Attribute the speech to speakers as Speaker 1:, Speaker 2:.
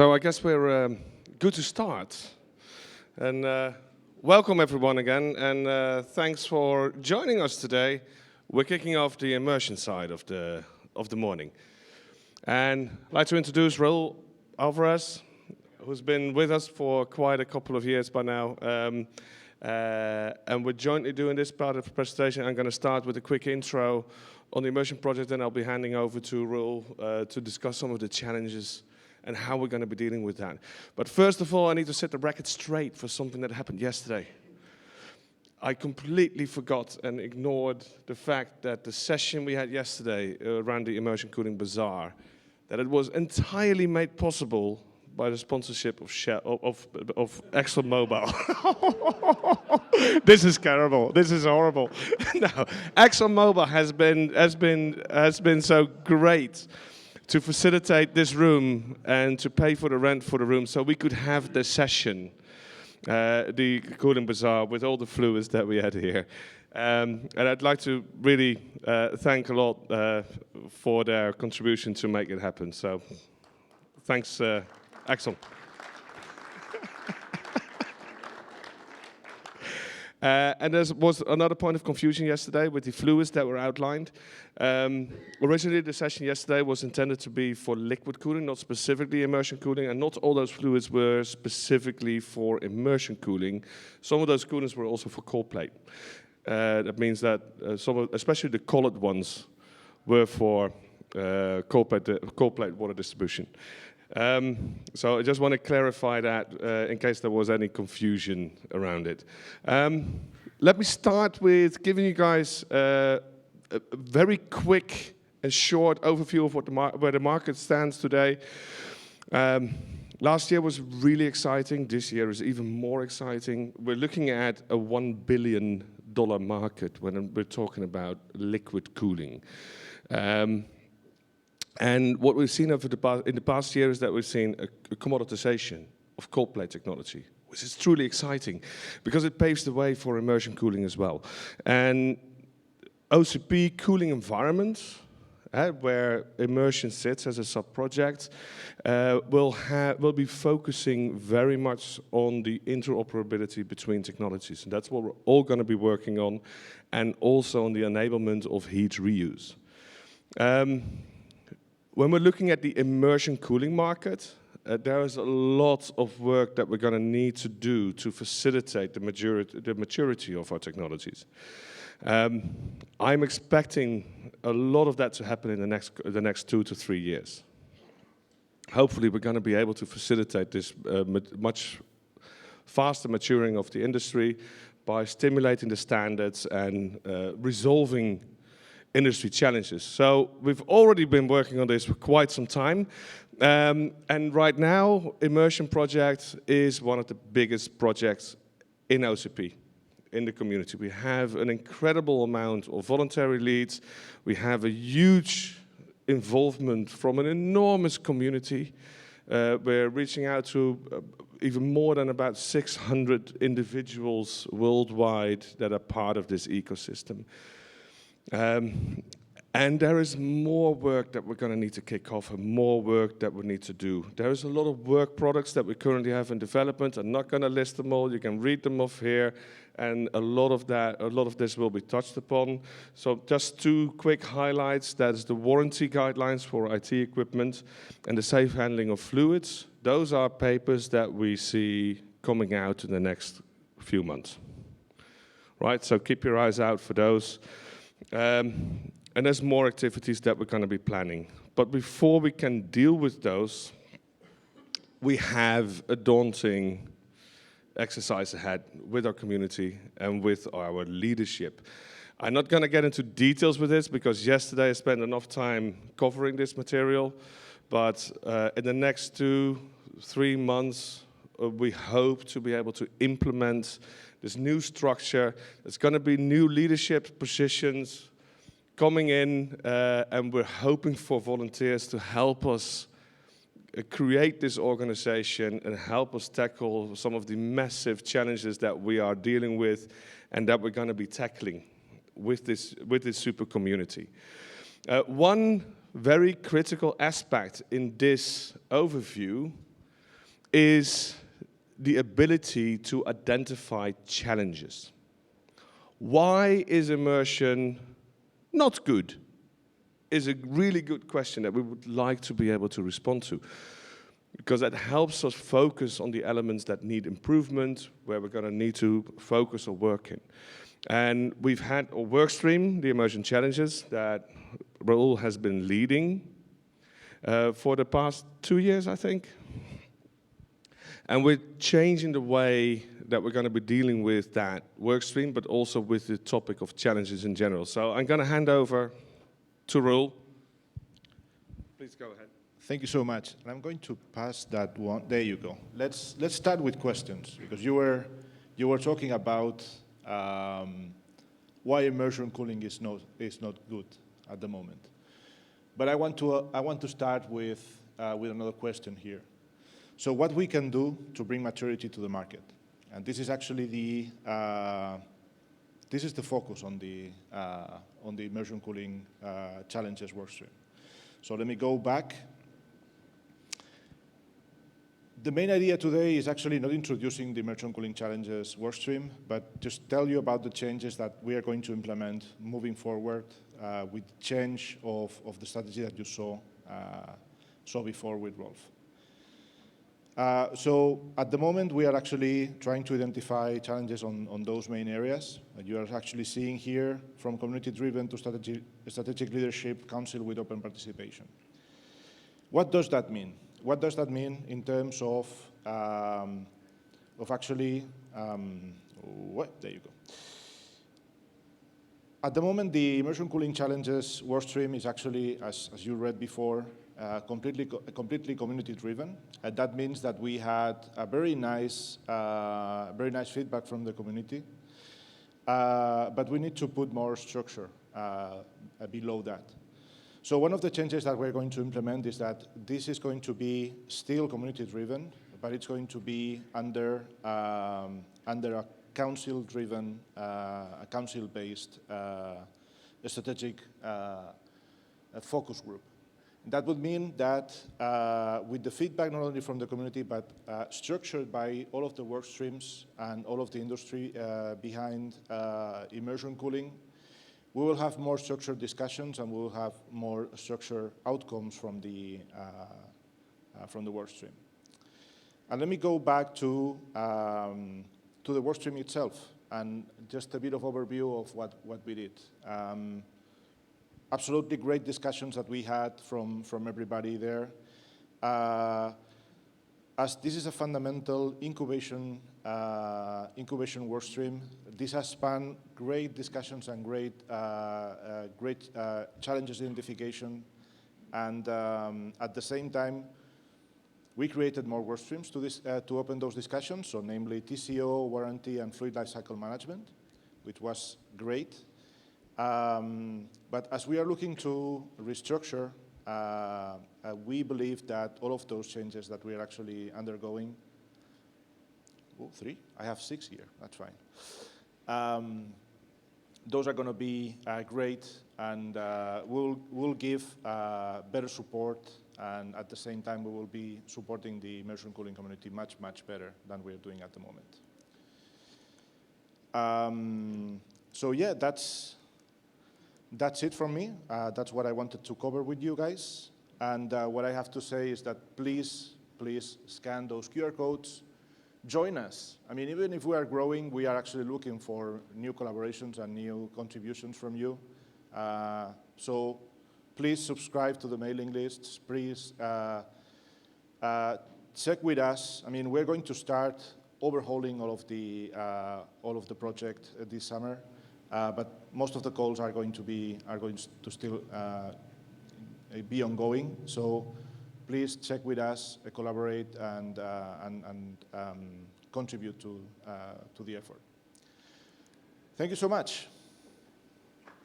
Speaker 1: So I guess we're good to start. And welcome everyone again, and thanks for joining us today. We're kicking off the immersion side of the morning. And I'd like to introduce Raúl Álvarez, who's been with us for quite a couple of years by now. And we're jointly doing this part of the presentation. I'm going to start with a quick intro on the Immersion project, and I'll be handing over to Raúl to discuss some of the challenges and how we're going to be dealing with that. But first of all, I need to set the record straight for something that happened yesterday. I completely forgot and ignored the fact that the session we had yesterday around the Immersion Cooling Bazaar, that it was entirely made possible by the sponsorship of ExxonMobil. This is terrible. This is horrible. No, ExxonMobil has been so great to facilitate this room and to pay for the rent for the room so we could have the session, the Cooling Bazaar, with all the fluids that we had here. And I'd like to really thank a lot for their contribution to make it happen. So thanks, Exxon. And there was another point of confusion yesterday with the fluids that were outlined. Originally, the session yesterday was intended to be for liquid cooling, not specifically immersion cooling, and not all those fluids were specifically for immersion cooling. Some of those coolants were also for cold plate. That means that especially the colored ones, were for cold plate water distribution. So I just want to clarify that in case there was any confusion around it. Let me start with giving you guys a very quick and short overview of where the market stands today. Last year was really exciting. This year is even more exciting. We're looking at a $1 billion market when we're talking about liquid cooling. And what we've seen in the past year is that we've seen a commoditization of cold plate technology, which is truly exciting because it paves the way for immersion cooling as well. And OCP cooling environments, where immersion sits as a sub-project, will be focusing very much on the interoperability between technologies. And that's what we're all going to be working on, and also on the enablement of heat reuse. When we're looking at the immersion cooling market, there is a lot of work that we're going to need to do to facilitate the maturity of our technologies. I'm expecting a lot of that to happen in the next 2 to 3 years. Hopefully, we're going to be able to facilitate this much faster maturing of the industry by stimulating the standards and resolving industry challenges. So we've already been working on this for quite some time. And right now, Immersion project is one of the biggest projects in OCP, in the community. We have an incredible amount of voluntary leads. We have a huge involvement from an enormous community. We're reaching out to even more than about 600 individuals worldwide that are part of this ecosystem. And there is more work that we're going to need to kick off and more work that we need to do. There is a lot of work products that we currently have in development. I'm not going to list them all. You can read them off here. And a lot of this will be touched upon. So just 2 quick highlights. That is the warranty guidelines for IT equipment and the safe handling of fluids. Those are papers that we see coming out in the next few months. Right, so keep your eyes out for those. And there's more activities that we're going to be planning. But before we can deal with those, we have a daunting exercise ahead with our community and with our leadership. I'm not going to get into details with this because yesterday I spent enough time covering this material. But in the next 2-3 months, we hope to be able to implement this new structure. There's going to be new leadership positions coming in, and we're hoping for volunteers to help us create this organization and help us tackle some of the massive challenges that we are dealing with and that we're going to be tackling with this super community. One very critical aspect in this overview is the ability to identify challenges. Why is immersion not good? Is a really good question that we would like to be able to respond to, because that helps us focus on the elements that need improvement, where we're going to need to focus or work in. And we've had a work stream, the Immersion Challenges, that Raúl has been leading for the past 2 years, I think. And we're changing the way that we're going to be dealing with that work stream, but also with the topic of challenges in general. So I'm going to hand over to Raúl. Please go ahead.
Speaker 2: Thank you so much. And I'm going to pass that one. There you go. Let's start with questions, because you were talking about why immersion cooling is not good at the moment. But I want to start with another question here. So what we can do to bring maturity to the market, and this is actually this is the focus on the immersion cooling challenges workstream. So let me go back. The main idea today is actually not introducing the immersion cooling challenges workstream, but just tell you about the changes that we are going to implement moving forward with change of the strategy that you saw before with Rolf. So at the moment, we are actually trying to identify challenges on those main areas. You are actually seeing here from community-driven to strategic leadership, council with open participation. What does that mean? What does that mean in terms of actually, there you go. At the moment, the immersion cooling challenges workstream is actually, as you read before, completely community-driven. And that means that we had a very nice feedback from the community. But we need to put more structure below that. So one of the changes that we're going to implement is that this is going to be still community-driven, but it's going to be under a council-driven, a council-based strategic focus group. That would mean that with the feedback not only from the community, but structured by all of the work streams and all of the industry behind immersion cooling, we will have more structured discussions and we will have more structured outcomes from the work stream. And let me go back to the work stream itself and just a bit of overview of what we did. Absolutely great discussions that we had from everybody there. As this is a fundamental incubation work stream, this has spanned great discussions and great challenges identification. And at the same time, we created more work streams to open those discussions, so namely TCO, warranty, and fluid lifecycle management, which was great. But as we are looking to restructure, we believe that all of those changes that we are actually undergoing, 3? I have 6 here, that's fine. Those are going to be great and will give better support, and at the same time we will be supporting the immersion cooling community much, much better than we are doing at the moment. So yeah, that's it from me. That's what I wanted to cover with you guys. And what I have to say is that please scan those QR codes. Join us. I mean, even if we are growing, we are actually looking for new collaborations and new contributions from you. So please subscribe to the mailing lists. Please check with us. I mean, we're going to start overhauling all of the project this summer. But most of the calls are going to still be ongoing. So please check with us, collaborate, and contribute to the effort. Thank you so much.